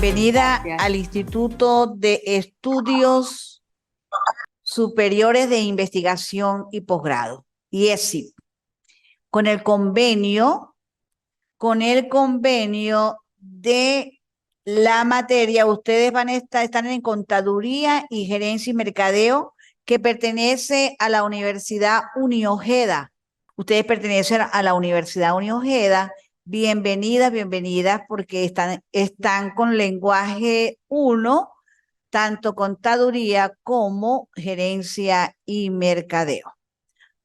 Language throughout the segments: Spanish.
Bienvenida Gracias. al Instituto de Estudios Superiores de Investigación y Posgrado, IESIP, con el convenio de la materia. Ustedes están en Contaduría y Gerencia y Mercadeo, que pertenece a la Universidad Uniojeda. Ustedes pertenecen a la Universidad Uniojeda. Bienvenidas, bienvenidas, porque están con lenguaje 1, tanto contaduría como gerencia y mercadeo.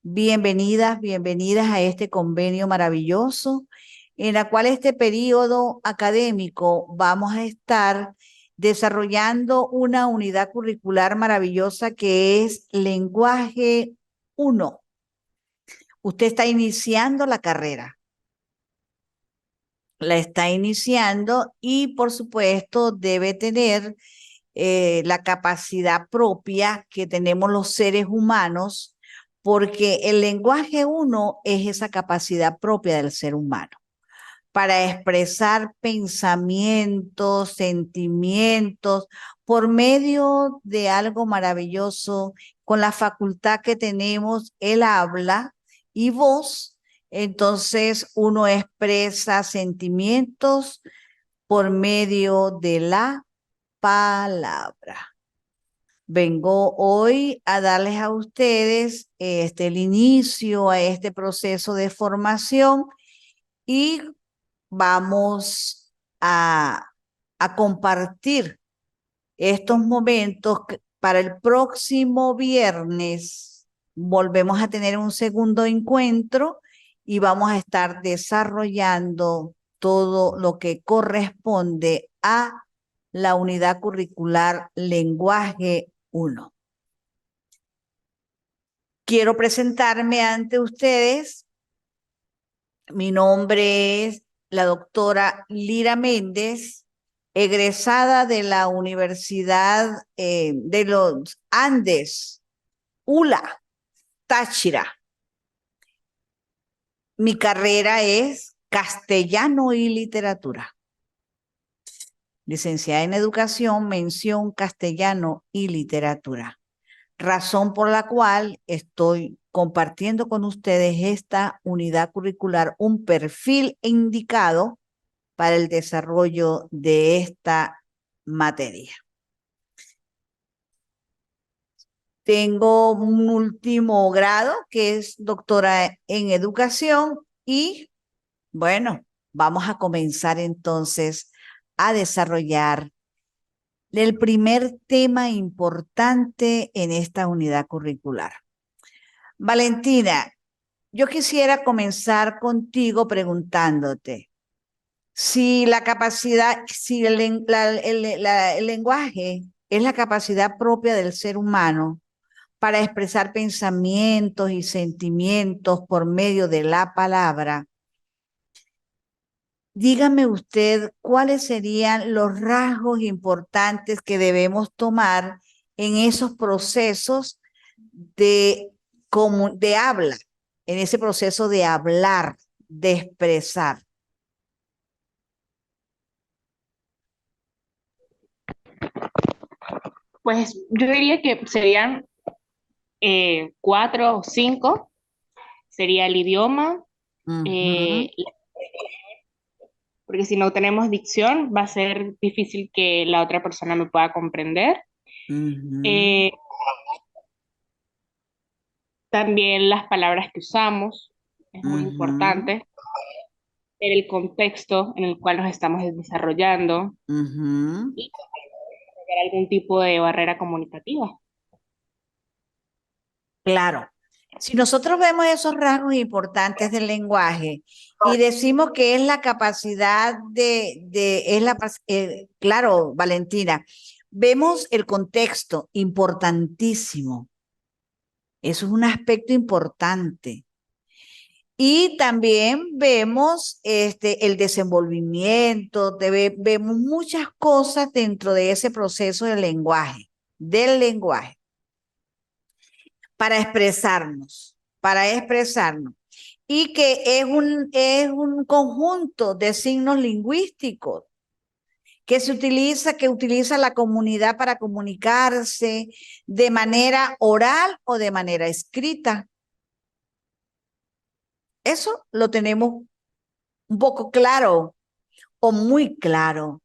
Bienvenidas, bienvenidas a este convenio maravilloso, en la cual este periodo académico vamos a estar desarrollando una unidad curricular maravillosa que es lenguaje 1. Usted está iniciando la carrera. La está iniciando y por supuesto debe tener la capacidad propia que tenemos los seres humanos, porque el lenguaje 1 es esa capacidad propia del ser humano para expresar pensamientos, sentimientos, por medio de algo maravilloso, con la facultad que tenemos, el habla y voz. Entonces uno expresa sentimientos por medio de la palabra. Vengo hoy a darles a ustedes el inicio a este proceso de formación y vamos a compartir estos momentos. Para el próximo viernes volvemos a tener un segundo encuentro y vamos a estar desarrollando todo lo que corresponde a la unidad curricular lenguaje 1. Quiero presentarme ante ustedes. Mi nombre es la doctora Lira Méndez, egresada de la Universidad de los Andes, ULA, Táchira. Mi carrera es Castellano y Literatura. Licenciada en Educación, mención Castellano y Literatura. Razón por la cual estoy compartiendo con ustedes esta unidad curricular, un perfil indicado para el desarrollo de esta materia. Tengo un último grado que es doctora en educación y bueno, vamos a comenzar entonces a desarrollar el primer tema importante en esta unidad curricular. Valentina, yo quisiera comenzar contigo preguntándote si la capacidad, si el lenguaje es la capacidad propia del ser humano para expresar pensamientos y sentimientos por medio de la palabra. Dígame usted cuáles serían los rasgos importantes que debemos tomar en esos procesos de habla, en ese proceso de hablar, de expresar. Pues yo diría que serían 4 o 5. Sería el idioma, Ujú, porque si no tenemos dicción va a ser difícil que la otra persona me pueda comprender. ujú, Eh, También las palabras que usamos, es muy ujú, importante. Ver el contexto en el cual nos estamos desarrollando ujú. y ver algún tipo de barrera comunicativa. Claro. Si nosotros vemos esos rasgos importantes del lenguaje y decimos que es la capacidad claro, Valentina, vemos el contexto importantísimo. Eso es un aspecto importante. Y también vemos el desenvolvimiento, vemos muchas cosas dentro de ese proceso del lenguaje, para expresarnos. Y que es un conjunto de signos lingüísticos que utiliza la comunidad para comunicarse de manera oral o de manera escrita. Eso lo tenemos un poco claro o muy claro,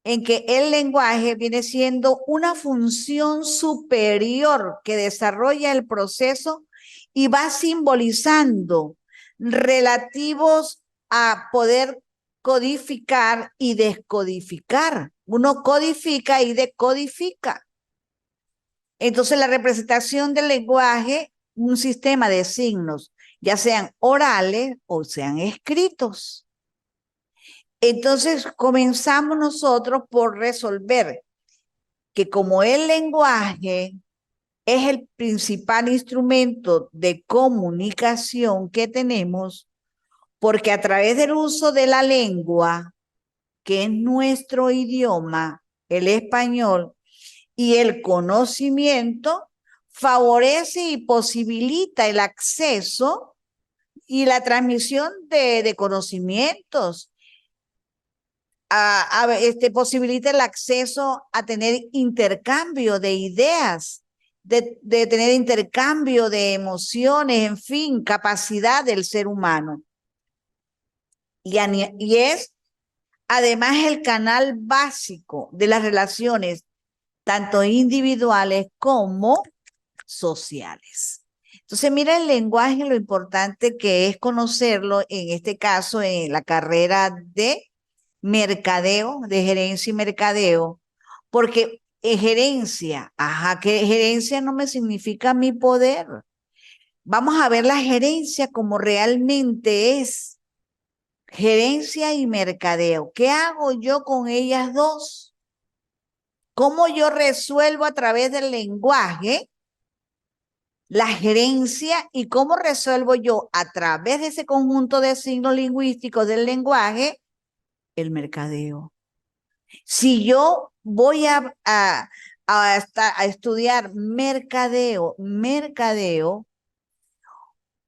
en que el lenguaje viene siendo una función superior que desarrolla el proceso y va simbolizando relativos a poder codificar y descodificar. Uno codifica y decodifica. Entonces, la representación del lenguaje, un sistema de signos, ya sean orales o sean escritos. Entonces, comenzamos nosotros por resolver que como el lenguaje es el principal instrumento de comunicación que tenemos, porque a través del uso de la lengua, que es nuestro idioma, el español, y el conocimiento, favorece y posibilita el acceso y la transmisión de conocimientos, posibilita el acceso a tener intercambio de ideas, de tener intercambio de emociones, en fin, capacidad del ser humano. Y es además el canal básico de las relaciones, tanto individuales como sociales. Entonces, mira el lenguaje, lo importante que es conocerlo, en este caso, en la carrera de mercadeo, de gerencia y mercadeo, porque gerencia, que gerencia no me significa mi poder. Vamos a ver la gerencia como realmente es, gerencia y mercadeo. ¿Qué hago yo con ellas dos? ¿Cómo yo resuelvo a través del lenguaje la gerencia y cómo resuelvo yo a través de ese conjunto de signos lingüísticos del lenguaje el mercadeo? Si yo voy a estudiar mercadeo,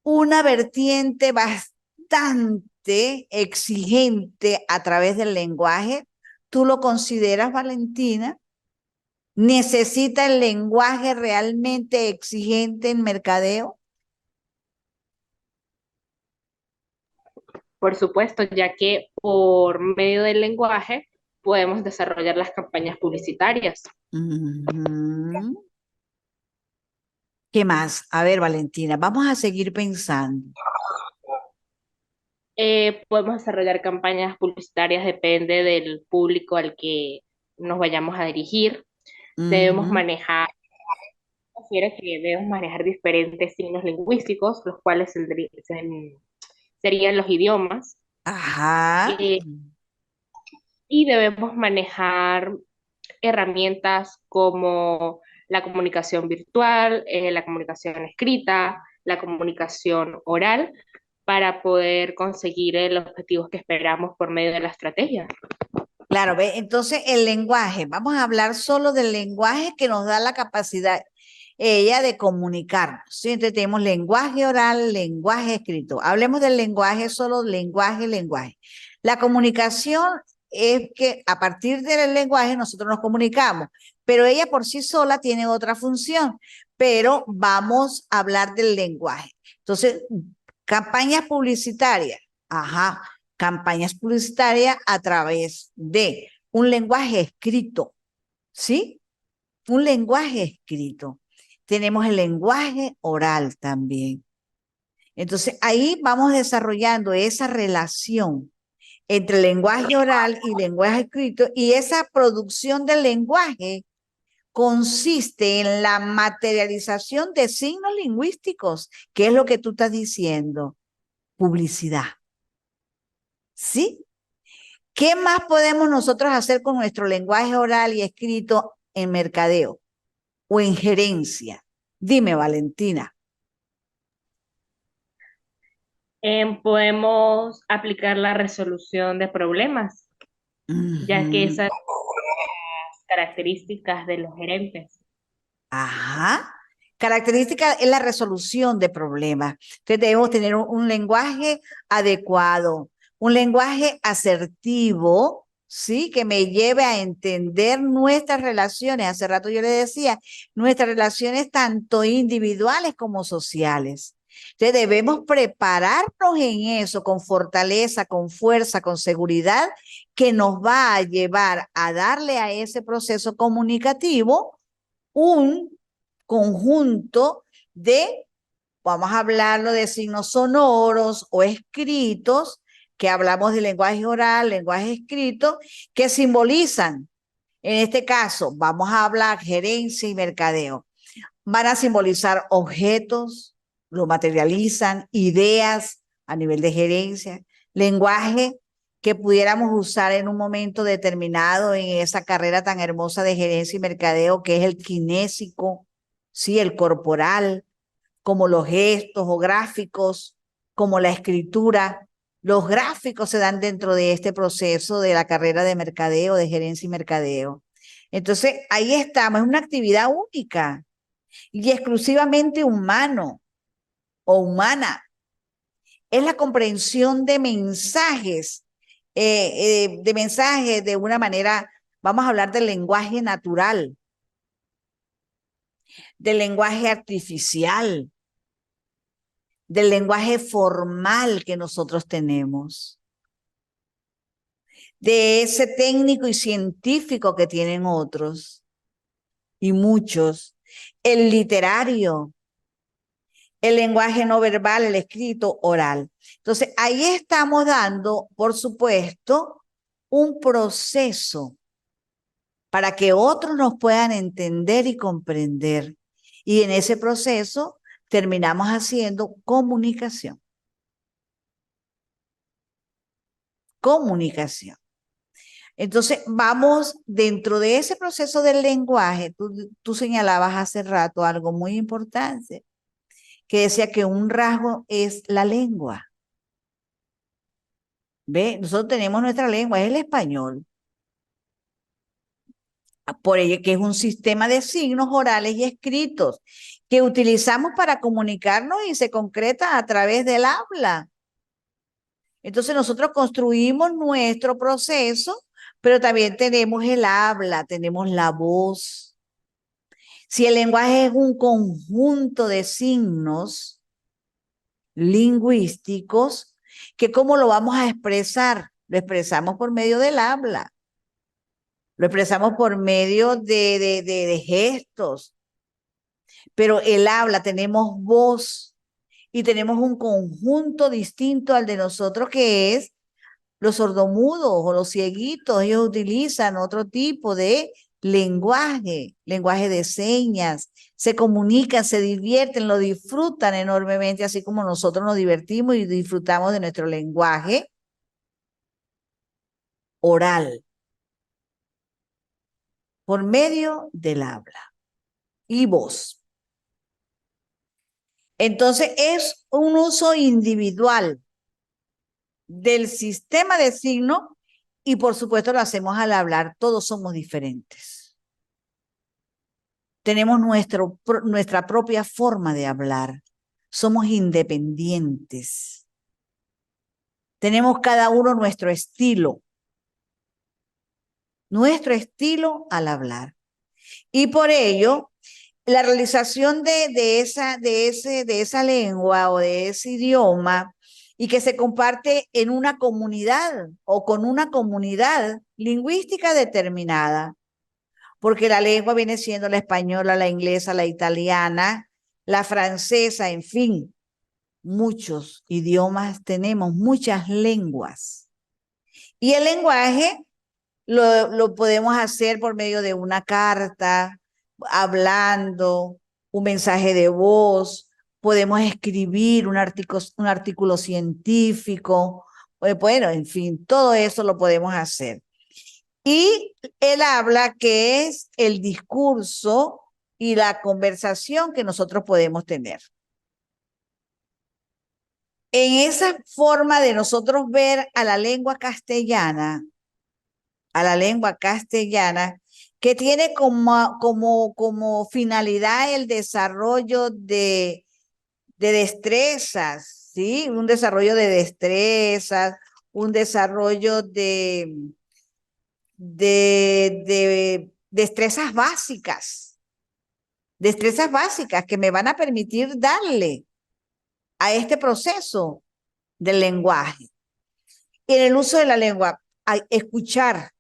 una vertiente bastante exigente a través del lenguaje, ¿tú lo consideras, Valentina? ¿Necesita el lenguaje realmente exigente en mercadeo? Por supuesto, ya que por medio del lenguaje podemos desarrollar las campañas publicitarias. Ujú. ¿Qué más? A ver, Valentina, vamos a seguir pensando. Podemos desarrollar campañas publicitarias, depende del público al que nos vayamos a dirigir. Debemos Ujú. manejar, refiere que debemos manejar diferentes signos lingüísticos, los cuales serían los idiomas, Ajá. eh, y debemos manejar herramientas como la comunicación virtual, la comunicación escrita, la comunicación oral, para poder conseguir los objetivos que esperamos por medio de la estrategia. Claro, ve, entonces el lenguaje, vamos a hablar solo del lenguaje que nos da la capacidad ella de comunicarnos, ¿sí? Entonces tenemos lenguaje oral, lenguaje escrito. Hablemos del lenguaje, solo lenguaje. La comunicación es que a partir del lenguaje nosotros nos comunicamos, pero ella por sí sola tiene otra función, pero vamos a hablar del lenguaje. Entonces, campañas publicitarias, ajá, campañas publicitarias a través de un lenguaje escrito, ¿sí? Un lenguaje escrito. Tenemos el lenguaje oral también. Entonces, ahí vamos desarrollando esa relación entre lenguaje oral y lenguaje escrito, y esa producción del lenguaje consiste en la materialización de signos lingüísticos, que es lo que tú estás diciendo, publicidad. ¿Sí? ¿Qué más podemos nosotros hacer con nuestro lenguaje oral y escrito en mercadeo o en gerencia? Dime, Valentina. Podemos aplicar la resolución de problemas, ya que Ujú. esas son las características de los gerentes. Ajá. Característica es la resolución de problemas. Entonces debemos tener un lenguaje adecuado, un lenguaje asertivo, ¿sí? Que me lleve a entender nuestras relaciones. Hace rato yo le decía, nuestras relaciones tanto individuales como sociales. Entonces debemos prepararnos en eso con fortaleza, con fuerza, con seguridad, que nos va a llevar a darle a ese proceso comunicativo un conjunto de, vamos a hablarlo de signos sonoros o escritos, que hablamos de lenguaje oral, lenguaje escrito, que simbolizan, en este caso, vamos a hablar gerencia y mercadeo. Van a simbolizar objetos, lo materializan, ideas a nivel de gerencia, lenguaje que pudiéramos usar en un momento determinado en esa carrera tan hermosa de gerencia y mercadeo, que es el kinésico, ¿sí? El corporal, como los gestos o gráficos, como la escritura. Los gráficos se dan dentro de este proceso de la carrera de mercadeo, de gerencia y mercadeo. Entonces, ahí estamos, es una actividad única y exclusivamente humano o humana. Es la comprensión de mensajes de una manera, vamos a hablar del lenguaje natural, del lenguaje artificial, del lenguaje formal que nosotros tenemos, de ese técnico y científico que tienen otros y muchos, el literario, el lenguaje no verbal, el escrito oral. Entonces, ahí estamos dando, por supuesto, un proceso para que otros nos puedan entender y comprender. Y en ese proceso terminamos haciendo comunicación. Comunicación. Entonces, vamos dentro de ese proceso del lenguaje. Tú señalabas hace rato algo muy importante, que decía que un rasgo es la lengua. ¿Ve? Nosotros tenemos nuestra lengua, es el español. Por ello que es un sistema de signos orales y escritos que utilizamos para comunicarnos y se concreta a través del habla. Entonces nosotros construimos nuestro proceso, pero también tenemos el habla, tenemos la voz. Si el lenguaje es un conjunto de signos lingüísticos, que ¿cómo lo vamos a expresar? Lo expresamos por medio del habla, lo expresamos por medio de gestos, pero el habla, tenemos voz y tenemos un conjunto distinto al de nosotros que es los sordomudos o los cieguitos. Ellos utilizan otro tipo de lenguaje, lenguaje de señas, se comunican, se divierten, lo disfrutan enormemente, así como nosotros nos divertimos y disfrutamos de nuestro lenguaje oral por medio del habla y voz. Entonces es un uso individual del sistema de signos y por supuesto lo hacemos al hablar, todos somos diferentes. Tenemos nuestra propia forma de hablar, somos independientes, tenemos cada uno nuestro estilo al hablar. Y por ello, la realización de esa lengua o de ese idioma y que se comparte en una comunidad o con una comunidad lingüística determinada, porque la lengua viene siendo la española, la inglesa, la italiana, la francesa, en fin, muchos idiomas tenemos, muchas lenguas. Y el lenguaje lo podemos hacer por medio de una carta, hablando, un mensaje de voz, podemos escribir un artículo científico, bueno, en fin, todo eso lo podemos hacer. Y él habla que es el discurso y la conversación que nosotros podemos tener. En esa forma de nosotros ver a la lengua castellana, que tiene como finalidad el desarrollo de destrezas, ¿sí? Un desarrollo de destrezas, un desarrollo de destrezas básicas que me van a permitir darle a este proceso del lenguaje. Y en el uso de la lengua, escuchar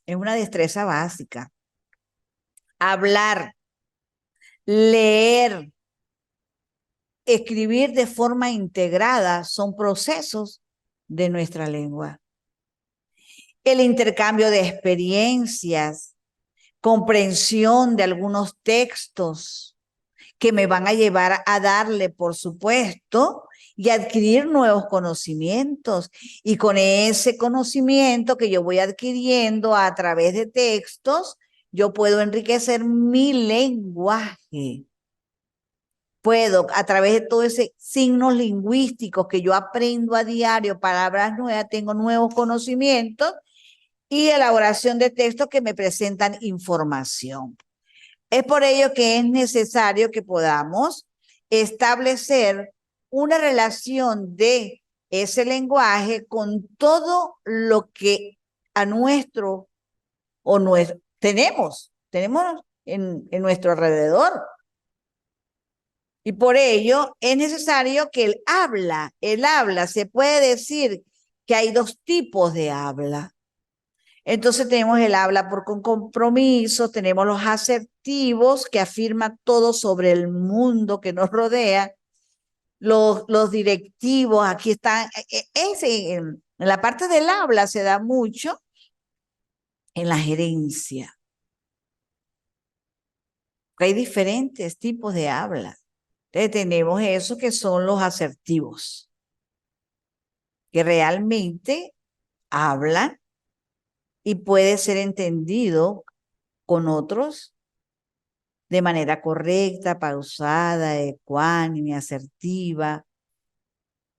es una destreza básica. Hablar, leer, escribir de forma integrada son procesos de nuestra lengua. El intercambio de experiencias, comprensión de algunos textos que me van a llevar a darle, por supuesto, y adquirir nuevos conocimientos. Y con ese conocimiento que yo voy adquiriendo a través de textos, yo puedo enriquecer mi lenguaje. Puedo, a través de todos esos signos lingüísticos que yo aprendo a diario, palabras nuevas, tengo nuevos conocimientos y elaboración de textos que me presentan información. Es por ello que es necesario que podamos establecer una relación de ese lenguaje con todo lo que a nuestro o nuestro tenemos en nuestro alrededor. Y por ello es necesario que el habla, se puede decir que hay dos tipos de habla. Entonces tenemos el habla por compromiso, tenemos los asertivos que afirman todo sobre el mundo que nos rodea, los directivos, aquí están, en la parte del habla se da mucho en la gerencia. Hay diferentes tipos de habla. Entonces tenemos eso que son los asertivos, que realmente hablan y puede ser entendido con otros de manera correcta, pausada, ecuánime, asertiva,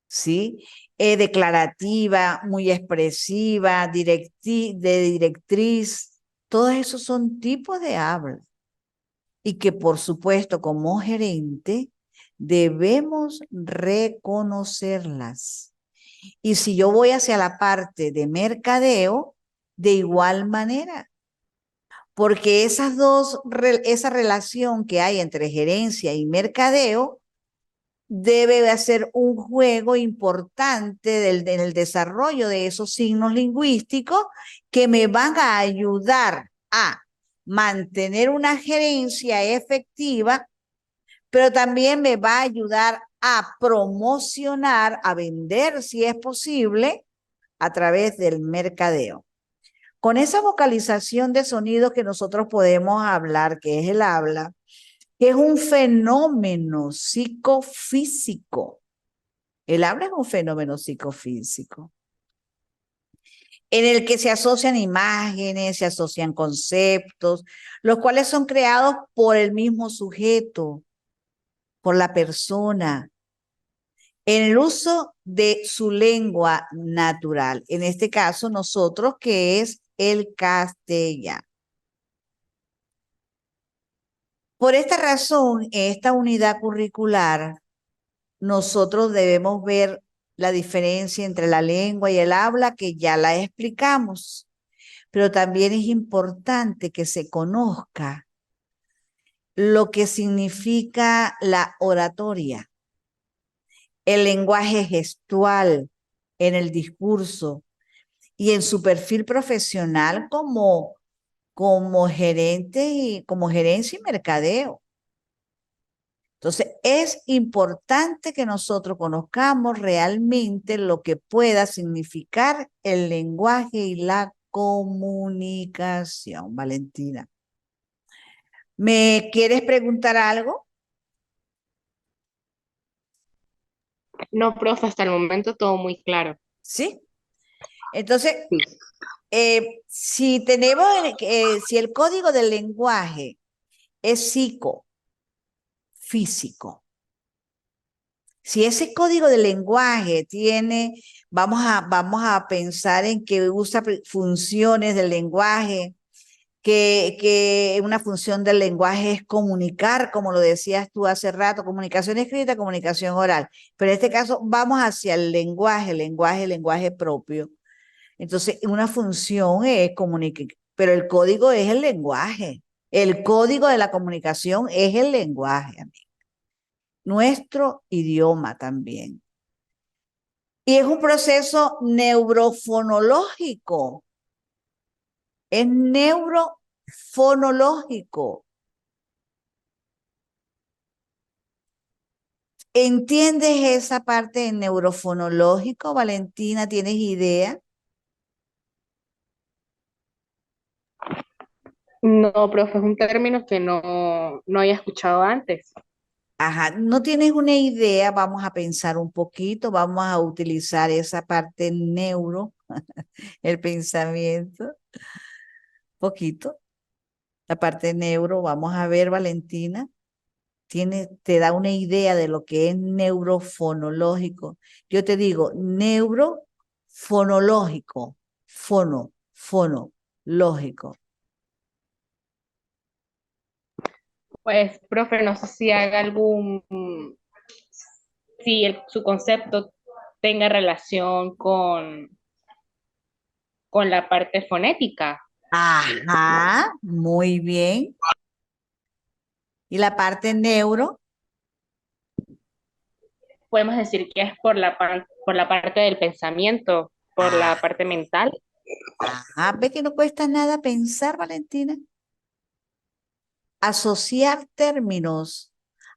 ¿sí? Declarativa, muy expresiva, de directriz. Todos esos son tipos de habla. Y que por supuesto como gerente debemos reconocerlas. Y si yo voy hacia la parte de mercadeo, de igual manera, porque esa relación que hay entre gerencia y mercadeo debe hacer un juego importante en el desarrollo de esos signos lingüísticos que me van a ayudar a mantener una gerencia efectiva, pero también me va a ayudar a promocionar, a vender, si es posible, a través del mercadeo. Con esa vocalización de sonidos que nosotros podemos hablar, que es el habla, que es un fenómeno psicofísico. El habla es un fenómeno psicofísico en el que se asocian imágenes, se asocian conceptos, los cuales son creados por el mismo sujeto, por la persona, en el uso de su lengua natural. En este caso, nosotros, que es el castellano. Por esta razón, en esta unidad curricular, nosotros debemos ver la diferencia entre la lengua y el habla, que ya la explicamos, pero también es importante que se conozca lo que significa la oratoria, el lenguaje gestual en el discurso y en su perfil profesional como gerente y como gerencia y mercadeo. Entonces, es importante que nosotros conozcamos realmente lo que pueda significar el lenguaje y la comunicación. Valentina, ¿me quieres preguntar algo? No, profe, hasta el momento todo muy claro. Sí. Entonces, Sí. si si el código del lenguaje es psicofísico, si ese código de lenguaje vamos a pensar en que usa funciones del lenguaje, que una función del lenguaje es comunicar, como lo decías tú hace rato, comunicación escrita, comunicación oral. Pero en este caso vamos hacia el lenguaje propio. Entonces, una función es comunicar, pero el código es el lenguaje. El código de la comunicación es el lenguaje, amigo. Nuestro idioma también. Y es un proceso neurofonológico. Es neurofonológico. ¿Entiendes esa parte de neurofonológico, Valentina? ¿Tienes idea? No, profe, es un término que no había escuchado antes. Ajá, no tienes una idea, vamos a pensar un poquito, vamos a utilizar esa parte neuro, el pensamiento, poquito, la parte neuro, vamos a ver, Valentina, te da una idea de lo que es neurofonológico. Yo te digo, neurofonológico, fonológico. Pues, profe, no sé si haga si su concepto tenga relación con la parte fonética. Ajá, muy bien. Y la parte neuro, Podemos decir que es por la parte del pensamiento, por ah, la parte mental. ajá, ve que no cuesta nada pensar, Valentina. Asociar términos,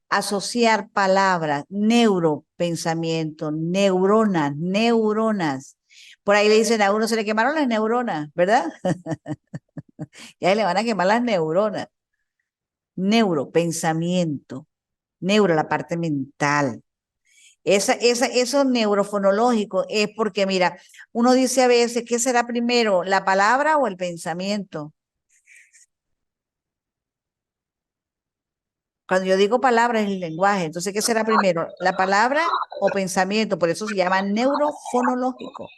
asociar palabras, neuropensamiento, neuronas. Por ahí le dicen a uno, se le quemaron las neuronas, ¿verdad? Y ahí le van a quemar las neuronas. Neuropensamiento, la parte mental. Eso neurofonológico es porque, mira, uno dice a veces, ¿qué será primero, la palabra o el pensamiento? Cuando yo digo palabra es el lenguaje, entonces, ¿qué será primero, la palabra o pensamiento? Por eso se llama neurofonológico.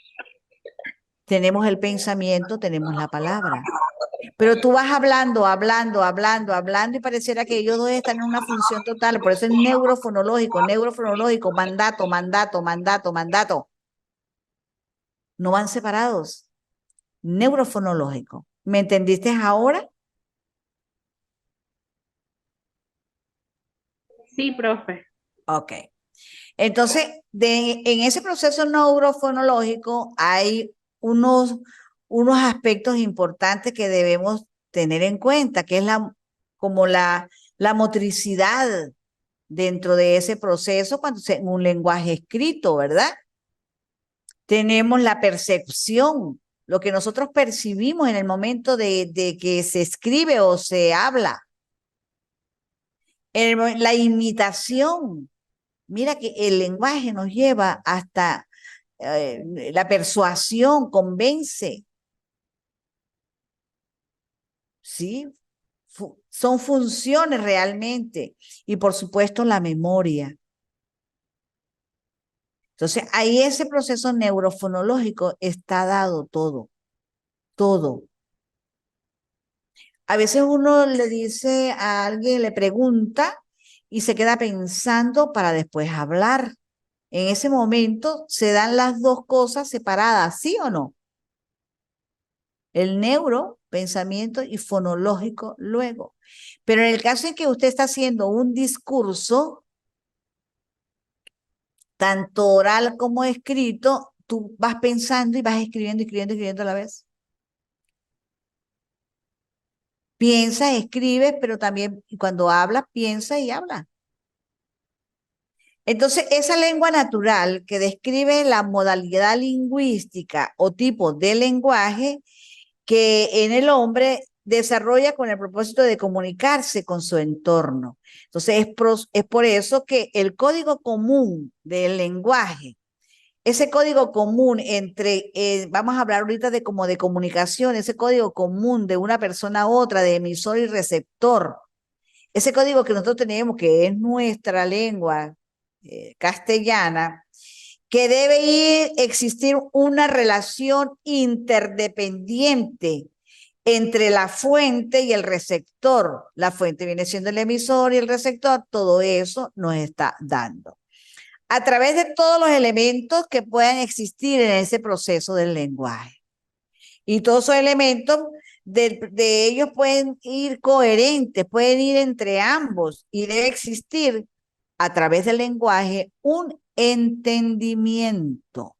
Tenemos el pensamiento, tenemos la palabra. Pero tú vas hablando y pareciera que ellos dos están en una función total. Por eso es neurofonológico, mandato. No van separados. Neurofonológico. ¿Me entendiste ahora? Sí, profe. Ok. Entonces, en ese proceso neurofonológico hay unos aspectos importantes que debemos tener en cuenta, que es como la motricidad dentro de ese proceso cuando en un lenguaje escrito, ¿verdad? Tenemos la percepción, lo que nosotros percibimos en el momento de que se escribe o se habla. La imitación. Mira que el lenguaje nos lleva hasta la persuasión, convence, ¿sí? Son funciones realmente. Y por supuesto la memoria. Entonces, ahí ese proceso neurofonológico está dado todo. A veces uno le dice a alguien, le pregunta y se queda pensando para después hablar. En ese momento se dan las dos cosas separadas, ¿sí o no? El neuro, pensamiento y fonológico luego. Pero en el caso en que usted está haciendo un discurso, tanto oral como escrito, tú vas pensando y vas escribiendo a la vez. Piensa, escribes, pero también cuando hablas, piensa y habla. Entonces, esa lengua natural que describe la modalidad lingüística o tipo de lenguaje que en el hombre desarrolla con el propósito de comunicarse con su entorno. Entonces, es por eso que el código común del lenguaje, ese código común entre, vamos a hablar ahorita de como de comunicación, ese código común de una persona a otra, de emisor y receptor, ese código que nosotros tenemos, que es nuestra lengua castellana, que existir una relación interdependiente entre la fuente y el receptor. La fuente viene siendo el emisor y el receptor, todo eso nos está dando. A través de todos los elementos que puedan existir en ese proceso del lenguaje. Y todos esos elementos de ellos pueden ir coherentes, pueden ir entre ambos y debe existir a través del lenguaje un entendimiento.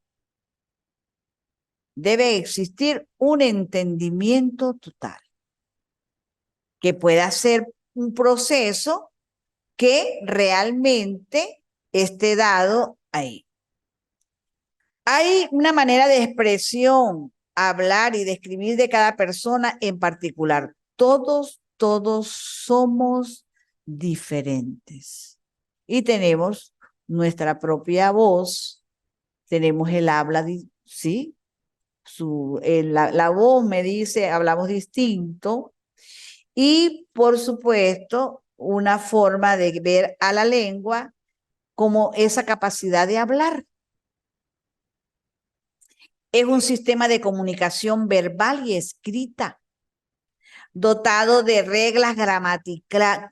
Debe existir un entendimiento total que pueda ser un proceso que realmente esté dado ahí. Hay una manera de expresión, hablar y describir de cada persona en particular. Todos somos diferentes y tenemos nuestra propia voz, tenemos el habla, ¿sí? La voz me dice, hablamos distinto y por supuesto una forma de ver a la lengua como esa capacidad de hablar. Es un sistema de comunicación verbal y escrita, dotado de reglas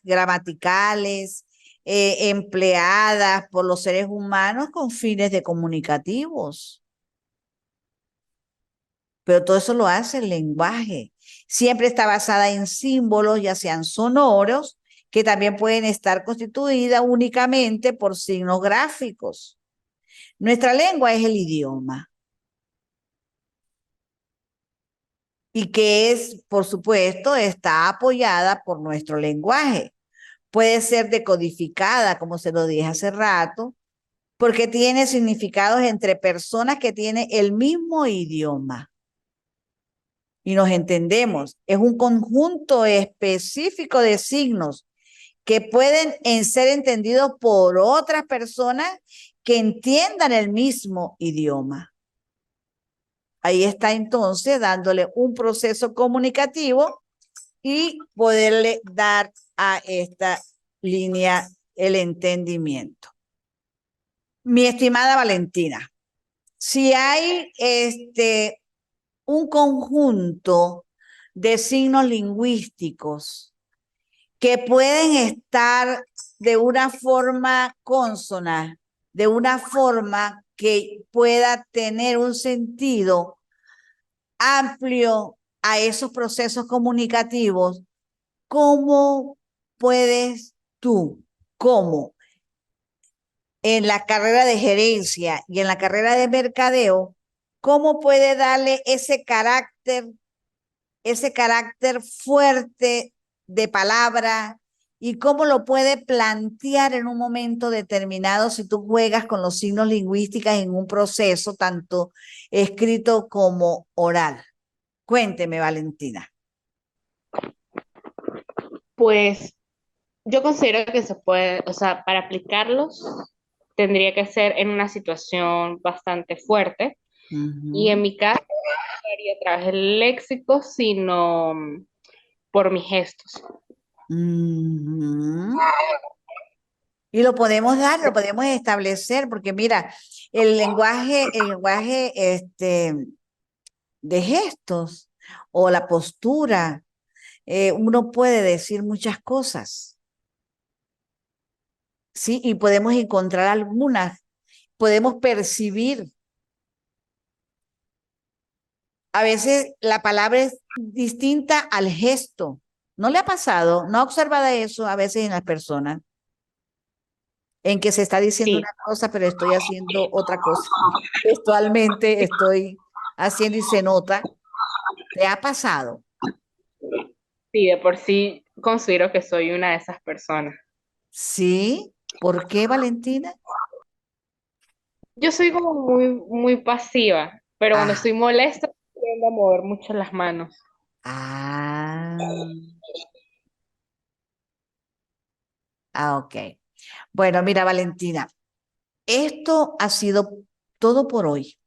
gramaticales, empleadas por los seres humanos con fines de comunicativos. Pero todo eso lo hace el lenguaje. Siempre está basada en símbolos, ya sean sonoros, que también pueden estar constituidas únicamente por signos gráficos. Nuestra lengua es el idioma. Y que es, por supuesto, está apoyada por nuestro lenguaje. Puede ser decodificada, como se lo dije hace rato, porque tiene significados entre personas que tienen el mismo idioma y nos entendemos. Es un conjunto específico de signos que pueden ser entendidos por otras personas que entiendan el mismo idioma. Ahí está entonces dándole un proceso comunicativo y poderle dar a esta línea el entendimiento. Mi estimada Valentina, si hay un conjunto de signos lingüísticos que pueden estar de una forma consona, de una forma que pueda tener un sentido amplio a esos procesos comunicativos, ¿cómo puedes tú, cómo en la carrera de gerencia y en la carrera de mercadeo, cómo puede darle ese carácter fuerte de palabra y cómo lo puede plantear en un momento determinado si tú juegas con los signos lingüísticos en un proceso tanto escrito como oral? Cuénteme, Valentina. Pues yo considero que se puede, o sea, para aplicarlos tendría que ser en una situación bastante fuerte. Y en Ujú, mi caso, no haría a través del léxico, sino por mis gestos. ujú. Y lo podemos dar, lo podemos establecer, porque mira, el lenguaje de gestos o la postura, uno puede decir muchas cosas, ¿sí? Y podemos encontrar algunas, podemos percibir. A veces la palabra es distinta al gesto. ¿No le ha pasado? ¿No ha observado eso a veces en las personas? En que se está diciendo Sí, una cosa, pero estoy haciendo otra cosa. Textualmente estoy haciendo y se nota. ¿Te ha pasado? sí, de por sí considero que soy una de esas personas. Sí. ¿Por qué, Valentina? Yo soy como muy pasiva, pero cuando Ah, estoy molesta, tiendo a mover mucho las manos. ah, ok. Bueno, mira, Valentina, esto ha sido todo por hoy.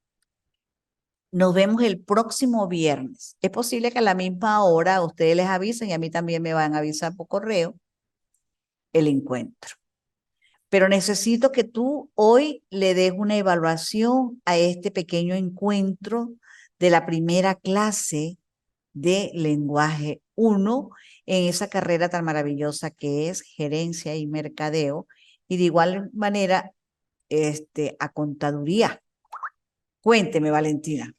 Nos vemos el próximo viernes. Es posible que a la misma hora ustedes les avisen y a mí también me van a avisar por correo el encuentro. Pero necesito que tú hoy le des una evaluación a este pequeño encuentro de la primera clase de lenguaje 1 en esa carrera tan maravillosa que es gerencia y mercadeo y de igual manera a contaduría. Cuénteme, Valentina.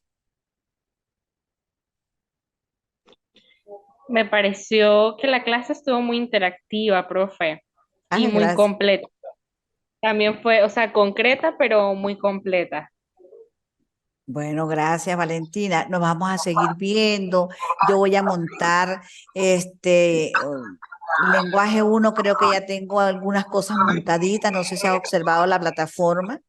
Me pareció que la clase estuvo muy interactiva, profe, y Ay, muy gracias. completa. También fue, o sea, concreta, pero muy completa. Bueno, gracias, Valentina. Nos vamos a seguir viendo. Yo voy a montar lenguaje uno, creo que ya tengo algunas cosas montaditas. No sé si has observado la plataforma.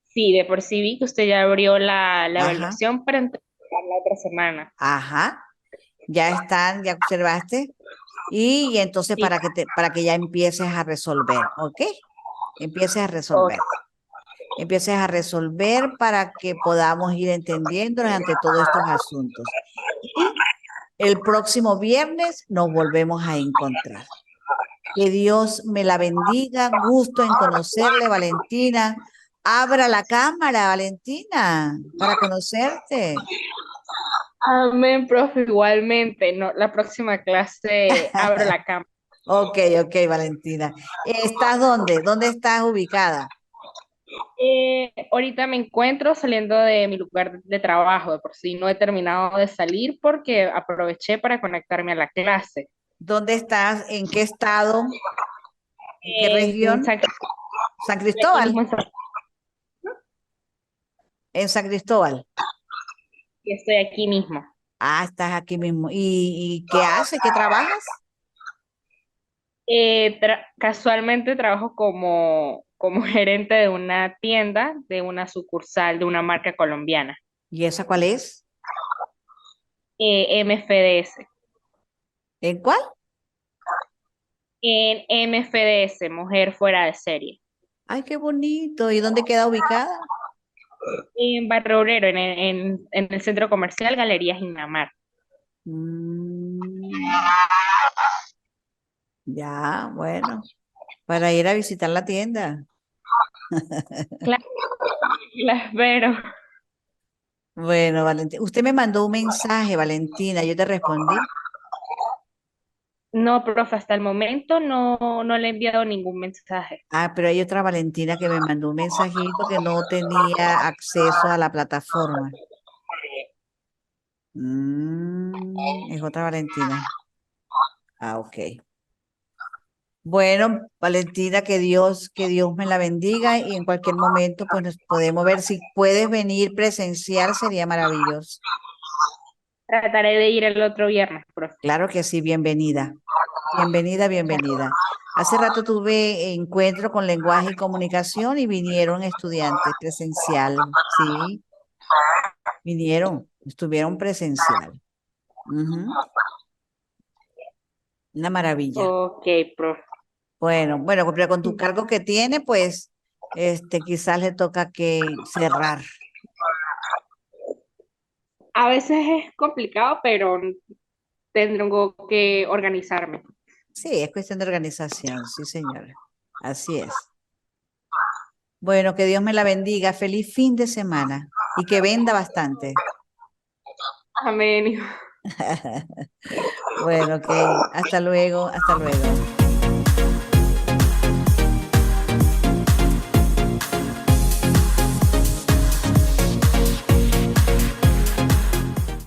Sí, de por sí vi que usted ya abrió la Ajá, evaluación para entregar la otra semana. ajá. Ya están, ya observaste. Y entonces Sí, para que ya empieces a resolver, ¿ok? Empieces a ok. resolver. Empieces a resolver para que podamos ir entendiéndonos ante todos estos asuntos. Y el próximo viernes nos volvemos a encontrar. Que Dios me la bendiga. Gusto en conocerle, Valentina. Abra la cámara, Valentina, para conocerte. Amén, profe, igualmente. No, la próxima clase abro la cámara. Ok, ok, Valentina. ¿Estás dónde? ¿Dónde estás ubicada? Ahorita me encuentro saliendo de mi lugar de trabajo, de por sí no he terminado de salir porque aproveché para conectarme a la clase. ¿Dónde estás? ¿En qué estado? ¿En qué En región? San, San aquí mismo Cristóbal. En San Cristóbal. estoy aquí mismo. Ah, estás aquí mismo. Y qué haces? ¿Qué trabajas? Casualmente trabajo como gerente de una tienda, de una sucursal, de una marca colombiana, ¿Y esa cuál es? MFDS. ¿En cuál? En MFDS, Mujer Fuera de Serie. Ay, qué bonito. ¿Y dónde queda ubicada? En Barrio Obrero, en el centro comercial Galerías Inamar. Mm, ya, bueno, para ir a visitar la tienda. Claro, la espero. Bueno, Valentina, usted me mandó un mensaje, Valentina, yo te respondí. No, profe, hasta el momento no le he enviado ningún mensaje. Ah, pero hay otra Valentina que me mandó un mensajito que no tenía acceso a la plataforma. Es otra Valentina. Ah, ok. Bueno, Valentina, que Dios me la bendiga y en cualquier momento pues nos podemos ver. Si puedes venir presencial sería maravilloso. Trataré de ir el otro viernes, profe. Claro que sí, bienvenida. Bienvenida, bienvenida. Hace rato tuve encuentro con lenguaje y comunicación y vinieron estudiantes presencial, sí, vinieron, estuvieron presencial. Ujú, una maravilla. Ok, profe. Bueno, pero con tu cargo que tiene, pues, quizás le toca que cerrar. A veces es complicado, pero tengo que organizarme. Sí, es cuestión de organización, sí, señora. Así es. Bueno, que Dios me la bendiga. Feliz fin de semana y que venda bastante. Amén. Bueno, ok. Hasta luego, hasta luego.